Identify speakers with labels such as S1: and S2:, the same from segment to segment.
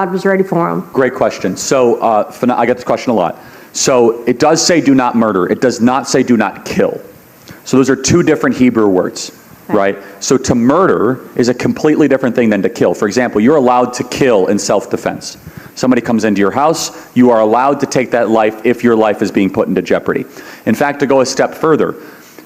S1: God was ready for him.
S2: Great question. So I get this question a lot. So it does say do not murder. It does not say do not kill. So those are two different Hebrew words, right? So to murder is a completely different thing than to kill. For example, you're allowed to kill in self-defense. Somebody comes into your house, you are allowed to take that life if your life is being put into jeopardy. In fact, to go a step further,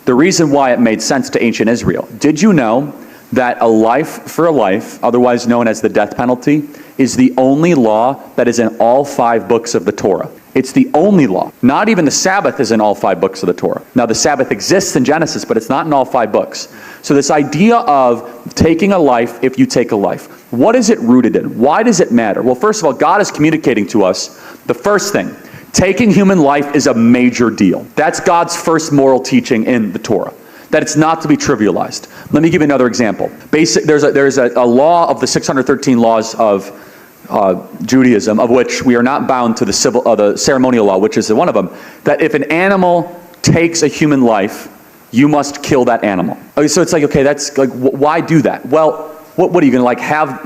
S2: the reason why it made sense to ancient Israel, did you know that a life for a life, otherwise known as the death penalty, is the only law that is in all 5 books of the Torah? It's the only law. Not even the Sabbath is in all 5 books of the Torah. Now, the Sabbath exists in Genesis, but it's not in all 5 books. So this idea of taking a life if you take a life, what is it rooted in? Why does it matter? Well, first of all, God is communicating to us the first thing. Taking human life is a major deal. That's God's first moral teaching in the Torah, that it's not to be trivialized. Let me give you another example. There's a law of the 613 laws of Judaism, of which we are not bound to the ceremonial law, which is one of them, that if an animal takes a human life, you must kill that animal. Okay, so it's like, okay, that's like, why do that? Well, what are you going to have,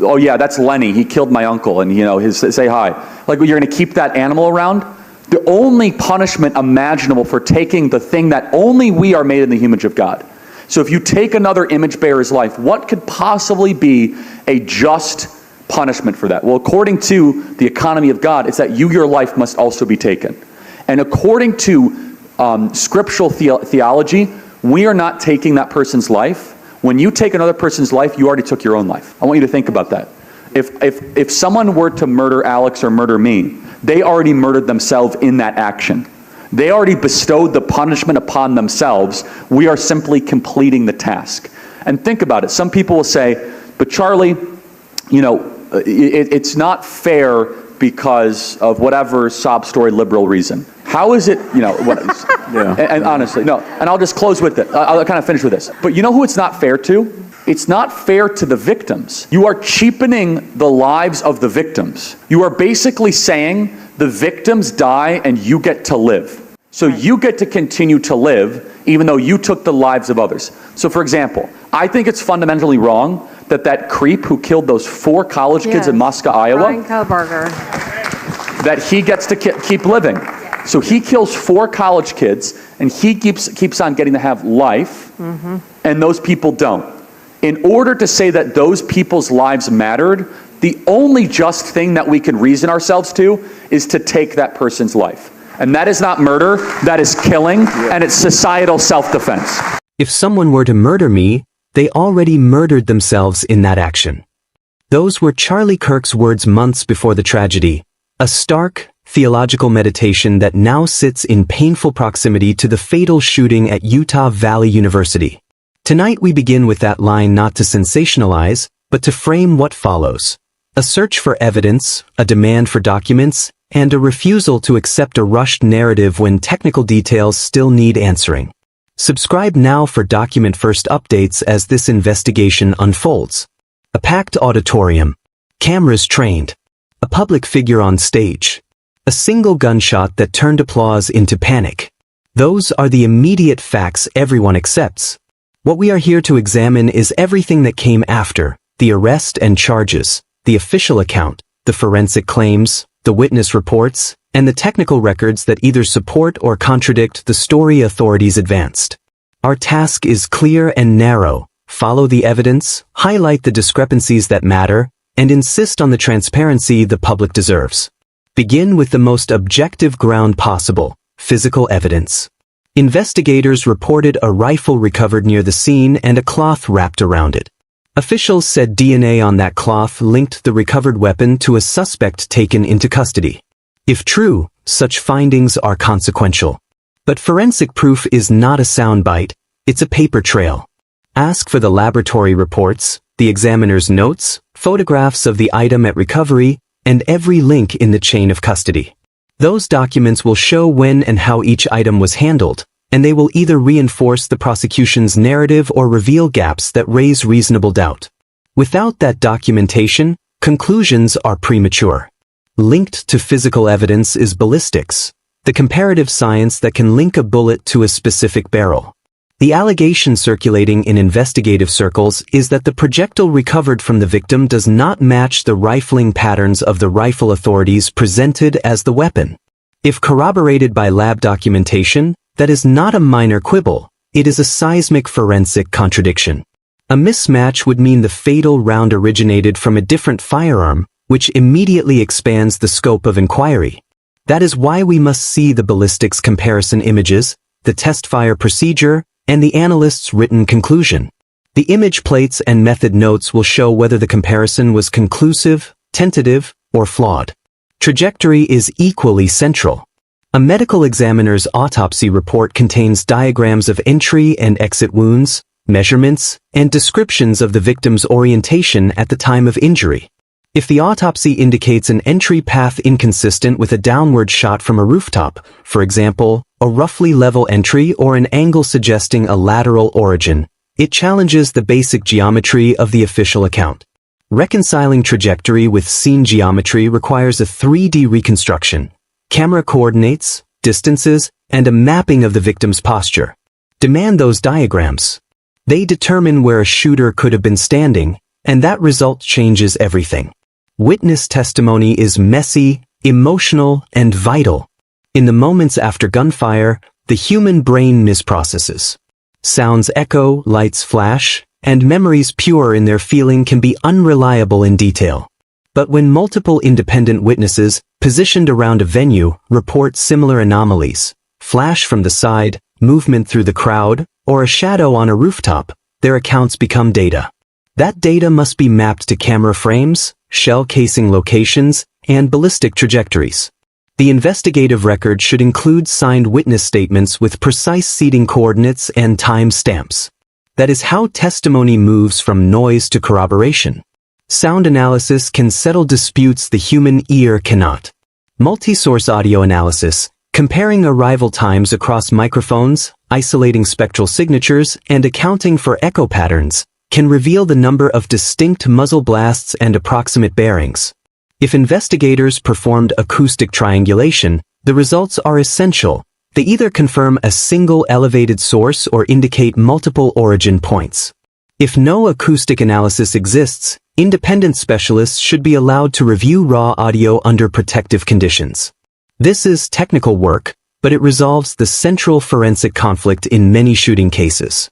S2: oh yeah, that's Lenny, he killed my uncle, and say hi. Like, you're going to keep that animal around? The only punishment imaginable for taking the thing that only we are made in the image of God. So if you take another image bearer's life, what could possibly be a just punishment for that? Well, according to the economy of God, it's that your life must also be taken. And according to scriptural theology, we are not taking that person's life. When you take another person's life, you already took your own life. I want you to think about that. If someone were to murder Alex or murder me, they already murdered themselves in that action. They already bestowed the punishment upon themselves. We are simply completing the task. And think about it. Some people will say, but Charlie, it's not fair because of whatever sob story liberal reason. How is it, yeah. And honestly, no, and I'll just close with it. I'll kind of finish with this. But you know who it's not fair to? It's not fair to the victims. You are cheapening the lives of the victims. You are basically saying the victims die and you get to live. So you get to continue to live even though you took the lives of others. So for example, I think it's fundamentally wrong that creep who killed those 4 college kids in Moscow, Iowa,
S1: Brian Koberger,
S2: that he gets to keep living. So he kills 4 college kids, and he keeps on getting to have life, and those people don't. In order to say that those people's lives mattered, the only just thing that we can reason ourselves to is to take that person's life. And that is not murder, that is killing, and it's societal self-defense.
S3: If someone were to murder me, they already murdered themselves in that action. Those were Charlie Kirk's words months before the tragedy, a stark, theological meditation that now sits in painful proximity to the fatal shooting at Utah Valley University. Tonight we begin with that line not to sensationalize, but to frame what follows. A search for evidence, a demand for documents, and a refusal to accept a rushed narrative when technical details still need answering. Subscribe now for document first updates as this investigation unfolds. A packed auditorium, cameras trained, a public figure on stage, a single gunshot that turned applause into panic. Those are the immediate facts everyone accepts. What we are here to examine is everything that came after, the arrest and charges, the official account, the forensic claims, the witness reports, and the technical records that either support or contradict the story authorities advanced. Our task is clear and narrow. Follow the evidence, highlight the discrepancies that matter, and insist on the transparency the public deserves. Begin with the most objective ground possible, physical evidence. Investigators reported a rifle recovered near the scene and a cloth wrapped around it. Officials said DNA on that cloth linked the recovered weapon to a suspect taken into custody. If true, such findings are consequential. But forensic proof is not a soundbite, it's a paper trail. Ask for the laboratory reports, the examiner's notes, photographs of the item at recovery, and every link in the chain of custody. Those documents will show when and how each item was handled, and they will either reinforce the prosecution's narrative or reveal gaps that raise reasonable doubt. Without that documentation, conclusions are premature. Linked to physical evidence is ballistics, the comparative science that can link a bullet to a specific barrel. The allegation circulating in investigative circles is that the projectile recovered from the victim does not match the rifling patterns of the rifle authorities presented as the weapon. If corroborated by lab documentation, that is not a minor quibble, it is a seismic forensic contradiction. A mismatch would mean the fatal round originated from a different firearm, which immediately expands the scope of inquiry. That is why we must see the ballistics comparison images, the test fire procedure, and the analyst's written conclusion. The image plates and method notes will show whether the comparison was conclusive, tentative, or flawed. Trajectory is equally central. A medical examiner's autopsy report contains diagrams of entry and exit wounds, measurements, and descriptions of the victim's orientation at the time of injury. If the autopsy indicates an entry path inconsistent with a downward shot from a rooftop, for example, a roughly level entry or an angle suggesting a lateral origin, it challenges the basic geometry of the official account. Reconciling trajectory with scene geometry requires a 3D reconstruction, camera coordinates, distances, and a mapping of the victim's posture. Demand those diagrams. They determine where a shooter could have been standing, and that result changes everything. Witness testimony is messy, emotional, and vital. In the moments after gunfire, the human brain misprocesses. Sounds echo, lights flash, and memories pure in their feeling can be unreliable in detail. But when multiple independent witnesses, positioned around a venue, report similar anomalies, flash from the side, movement through the crowd, or a shadow on a rooftop, their accounts become data. That data must be mapped to camera frames, shell casing locations, and ballistic trajectories. The investigative record should include signed witness statements with precise seating coordinates and time stamps. That is how testimony moves from noise to corroboration. Sound analysis can settle disputes the human ear cannot. Multi-source audio analysis, comparing arrival times across microphones, isolating spectral signatures, and accounting for echo patterns, can reveal the number of distinct muzzle blasts and approximate bearings. If investigators performed acoustic triangulation, the results are essential. They either confirm a single elevated source or indicate multiple origin points. If no acoustic analysis exists, independent specialists should be allowed to review raw audio under protective conditions. This is technical work, but it resolves the central forensic conflict in many shooting cases.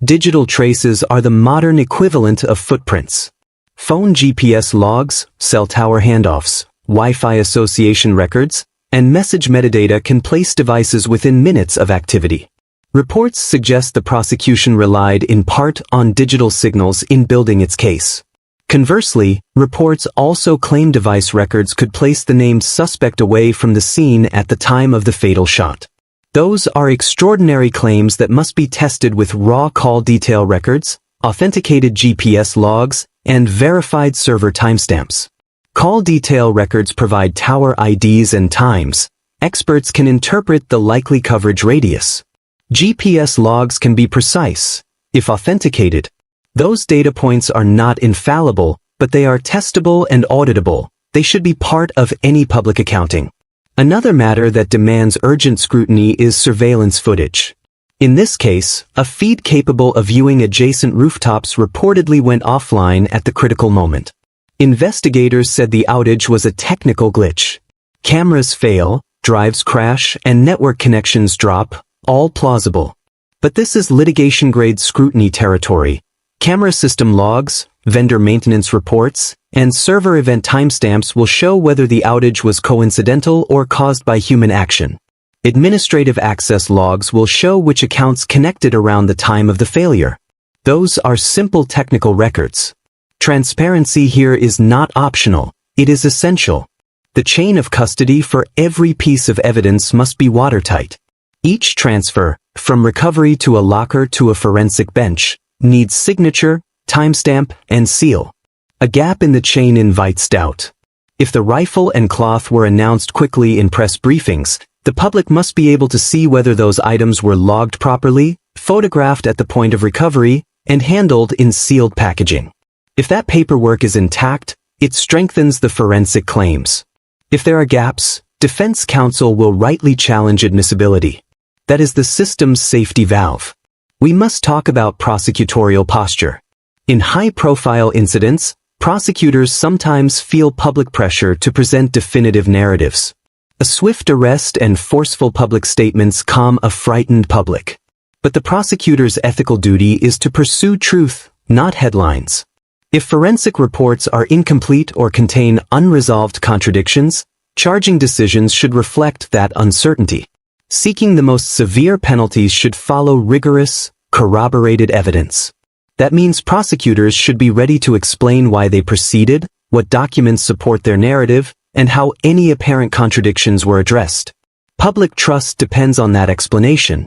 S3: Digital traces are the modern equivalent of footprints. Phone GPS logs, cell tower handoffs, Wi-Fi association records, and message metadata can place devices within minutes of activity. Reports suggest the prosecution relied in part on digital signals in building its case. Conversely, reports also claim device records could place the named suspect away from the scene at the time of the fatal shot. Those are extraordinary claims that must be tested with raw call detail records, authenticated GPS logs, and verified server timestamps. Call detail records provide tower IDs and times. Experts can interpret the likely coverage radius. GPS logs can be precise, if authenticated. Those data points are not infallible, but they are testable and auditable. They should be part of any public accounting. Another matter that demands urgent scrutiny is surveillance footage. In this case, a feed capable of viewing adjacent rooftops reportedly went offline at the critical moment. Investigators said the outage was a technical glitch. Cameras fail, drives crash, and network connections drop, all plausible. But this is litigation-grade scrutiny territory. Camera system logs, vendor maintenance reports, and server event timestamps will show whether the outage was coincidental or caused by human action. Administrative access logs will show which accounts connected around the time of the failure. Those are simple technical records. Transparency here is not optional, it is essential. The chain of custody for every piece of evidence must be watertight. Each transfer, from recovery to a locker to a forensic bench, needs signature, timestamp, and seal. A gap in the chain invites doubt. If the rifle and cloth were announced quickly in press briefings, the public must be able to see whether those items were logged properly, photographed at the point of recovery, and handled in sealed packaging. If that paperwork is intact, it strengthens the forensic claims. If there are gaps, defense counsel will rightly challenge admissibility. That is the system's safety valve. We must talk about prosecutorial posture. In high-profile incidents, prosecutors sometimes feel public pressure to present definitive narratives. A swift arrest and forceful public statements calm a frightened public. But the prosecutor's ethical duty is to pursue truth, not headlines. If forensic reports are incomplete or contain unresolved contradictions, charging decisions should reflect that uncertainty. Seeking the most severe penalties should follow rigorous, corroborated evidence. That means prosecutors should be ready to explain why they proceeded, what documents support their narrative, and how any apparent contradictions were addressed. Public trust depends on that explanation.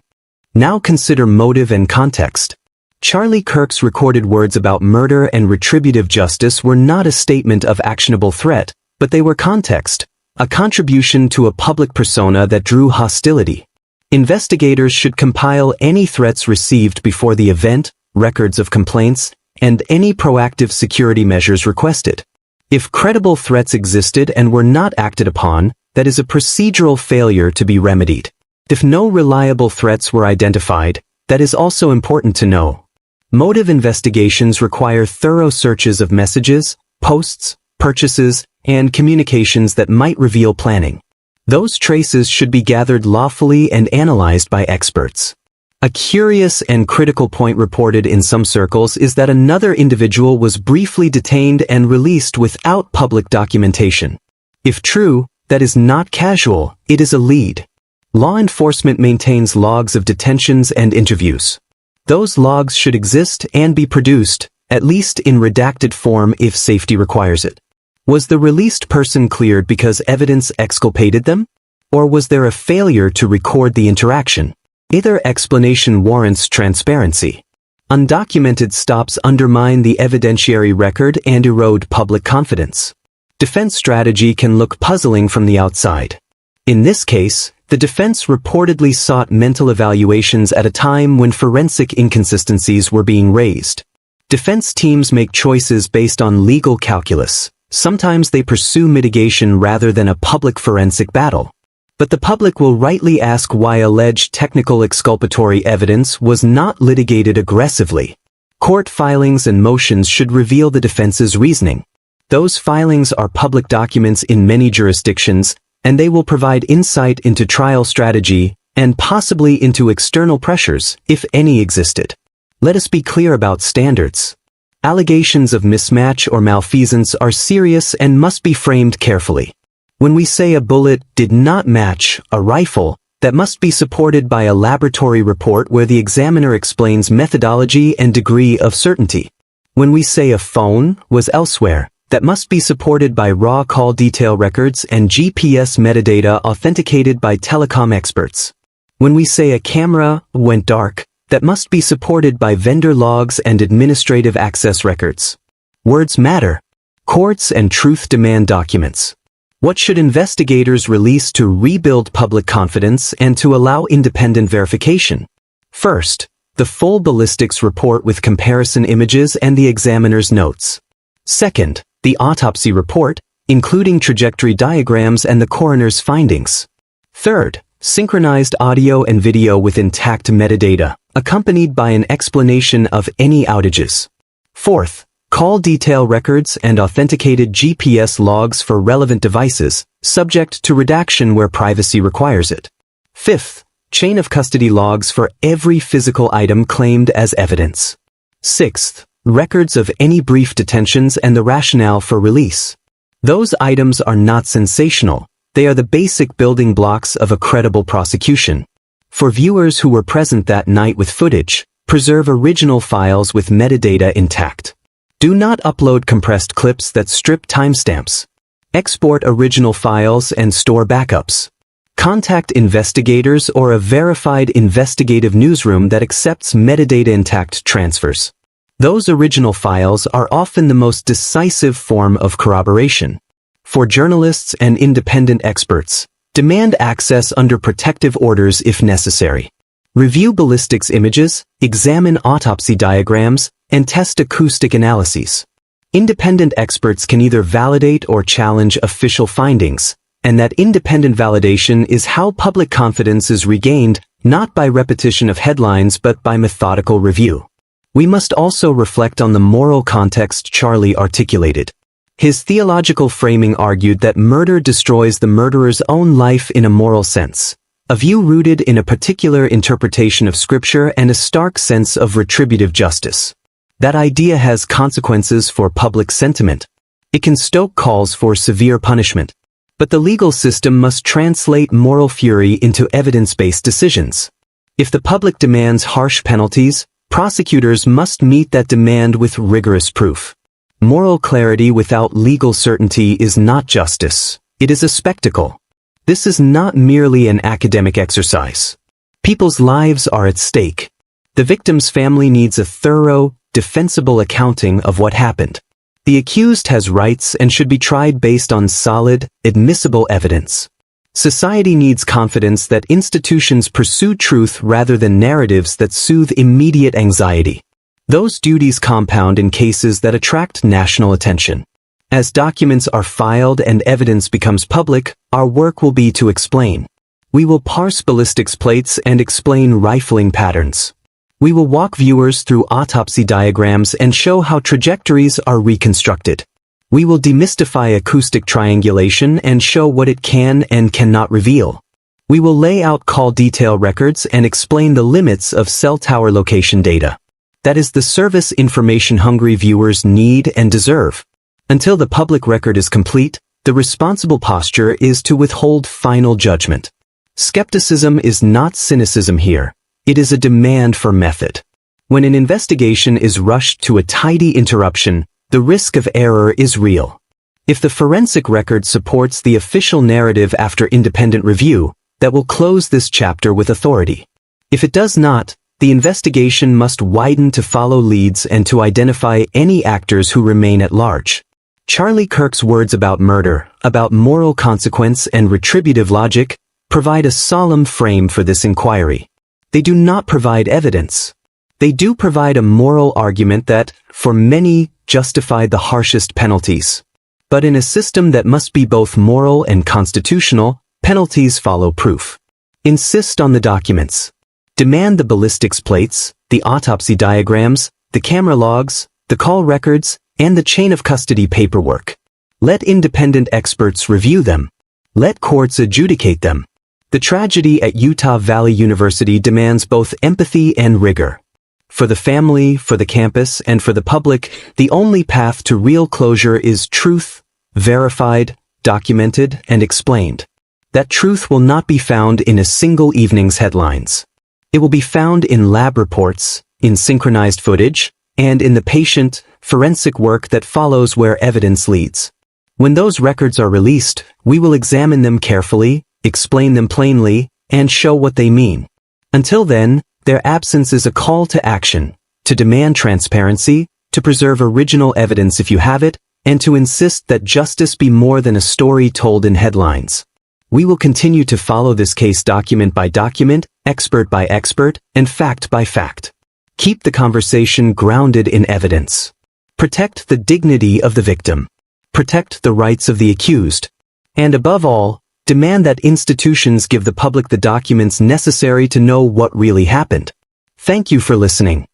S3: Now consider motive and context. Charlie Kirk's recorded words about murder and retributive justice were not a statement of actionable threat, but they were context, a contribution to a public persona that drew hostility. Investigators should compile any threats received before the event, records of complaints, and any proactive security measures requested. If credible threats existed and were not acted upon, that is a procedural failure to be remedied. If no reliable threats were identified, that is also important to know. Motive investigations require thorough searches of messages, posts, purchases, and communications that might reveal planning. Those traces should be gathered lawfully and analyzed by experts. A curious and critical point reported in some circles is that another individual was briefly detained and released without public documentation. If true, that is not casual, it is a lead. Law enforcement maintains logs of detentions and interviews. Those logs should exist and be produced, at least in redacted form if safety requires it. Was the released person cleared because evidence exculpated them? Or was there a failure to record the interaction? Either explanation warrants transparency. Undocumented stops undermine the evidentiary record and erode public confidence. Defense strategy can look puzzling from the outside. In this case, the defense reportedly sought mental evaluations at a time when forensic inconsistencies were being raised. Defense teams make choices based on legal calculus. Sometimes they pursue mitigation rather than a public forensic battle. But the public will rightly ask why alleged technical exculpatory evidence was not litigated aggressively. Court filings and motions should reveal the defense's reasoning. Those filings are public documents in many jurisdictions, and they will provide insight into trial strategy and possibly into external pressures, if any existed. Let us be clear about standards. Allegations of mismatch or malfeasance are serious and must be framed carefully. When we say a bullet did not match a rifle, that must be supported by a laboratory report where the examiner explains methodology and degree of certainty. When we say a phone was elsewhere, that must be supported by raw call detail records and GPS metadata authenticated by telecom experts. When we say a camera went dark, that must be supported by vendor logs and administrative access records. Words matter. Courts and truth demand documents. What should investigators release to rebuild public confidence and to allow independent verification? First, the full ballistics report with comparison images and the examiner's notes. Second, the autopsy report, including trajectory diagrams and the coroner's findings. Third, synchronized audio and video with intact metadata, accompanied by an explanation of any outages. Fourth, call detail records and authenticated GPS logs for relevant devices, subject to redaction where privacy requires it. Fifth, chain of custody logs for every physical item claimed as evidence. Sixth, records of any brief detentions and the rationale for release. Those items are not sensational. They are the basic building blocks of a credible prosecution. For viewers who were present that night with footage, preserve original files with metadata intact. Do not upload compressed clips that strip timestamps. Export original files and store backups. Contact investigators or a verified investigative newsroom that accepts metadata intact transfers. Those original files are often the most decisive form of corroboration. For journalists and independent experts, demand access under protective orders if necessary. Review ballistics images, examine autopsy diagrams, and test acoustic analyses. Independent experts can either validate or challenge official findings, and that independent validation is how public confidence is regained, not by repetition of headlines but by methodical review. We must also reflect on the moral context Charlie articulated. His theological framing argued that murder destroys the murderer's own life in a moral sense, a view rooted in a particular interpretation of Scripture and a stark sense of retributive justice. That idea has consequences for public sentiment. It can stoke calls for severe punishment. But the legal system must translate moral fury into evidence-based decisions. If the public demands harsh penalties, prosecutors must meet that demand with rigorous proof. Moral clarity without legal certainty is not justice. It is a spectacle. This is not merely an academic exercise. People's lives are at stake. The victim's family needs a thorough, defensible accounting of what happened. The accused has rights and should be tried based on solid, admissible evidence. Society needs confidence that institutions pursue truth rather than narratives that soothe immediate anxiety. Those duties compound in cases that attract national attention. As documents are filed and evidence becomes public, our work will be to explain. We will parse ballistics plates and explain rifling patterns. We will walk viewers through autopsy diagrams and show how trajectories are reconstructed. We will demystify acoustic triangulation and show what it can and cannot reveal. We will lay out call detail records and explain the limits of cell tower location data. That is the service information-hungry viewers need and deserve. Until the public record is complete, the responsible posture is to withhold final judgment. Skepticism is not cynicism here. It is a demand for method. When an investigation is rushed to a tidy interruption, the risk of error is real. If the forensic record supports the official narrative after independent review, that will close this chapter with authority. If it does not, the investigation must widen to follow leads and to identify any actors who remain at large. Charlie Kirk's words about murder, about moral consequence and retributive logic, provide a solemn frame for this inquiry. They do not provide evidence. They do provide a moral argument that, for many, justified the harshest penalties. But in a system that must be both moral and constitutional, penalties follow proof. Insist on the documents. Demand the ballistics plates, the autopsy diagrams, the camera logs, the call records, and the chain of custody paperwork. Let independent experts review them. Let courts adjudicate them. The tragedy at Utah Valley University demands both empathy and rigor. For the family, for the campus, and for the public, the only path to real closure is truth, verified, documented, and explained. That truth will not be found in a single evening's headlines. It will be found in lab reports, in synchronized footage, and in the patient, forensic work that follows where evidence leads. When those records are released, we will examine them carefully, explain them plainly, and show what they mean. Until then, their absence is a call to action, to demand transparency, to preserve original evidence if you have it, and to insist that justice be more than a story told in headlines. We will continue to follow this case document by document, expert by expert, and fact by fact. Keep the conversation grounded in evidence. Protect the dignity of the victim. Protect the rights of the accused. And above all, demand that institutions give the public the documents necessary to know what really happened. Thank you for listening.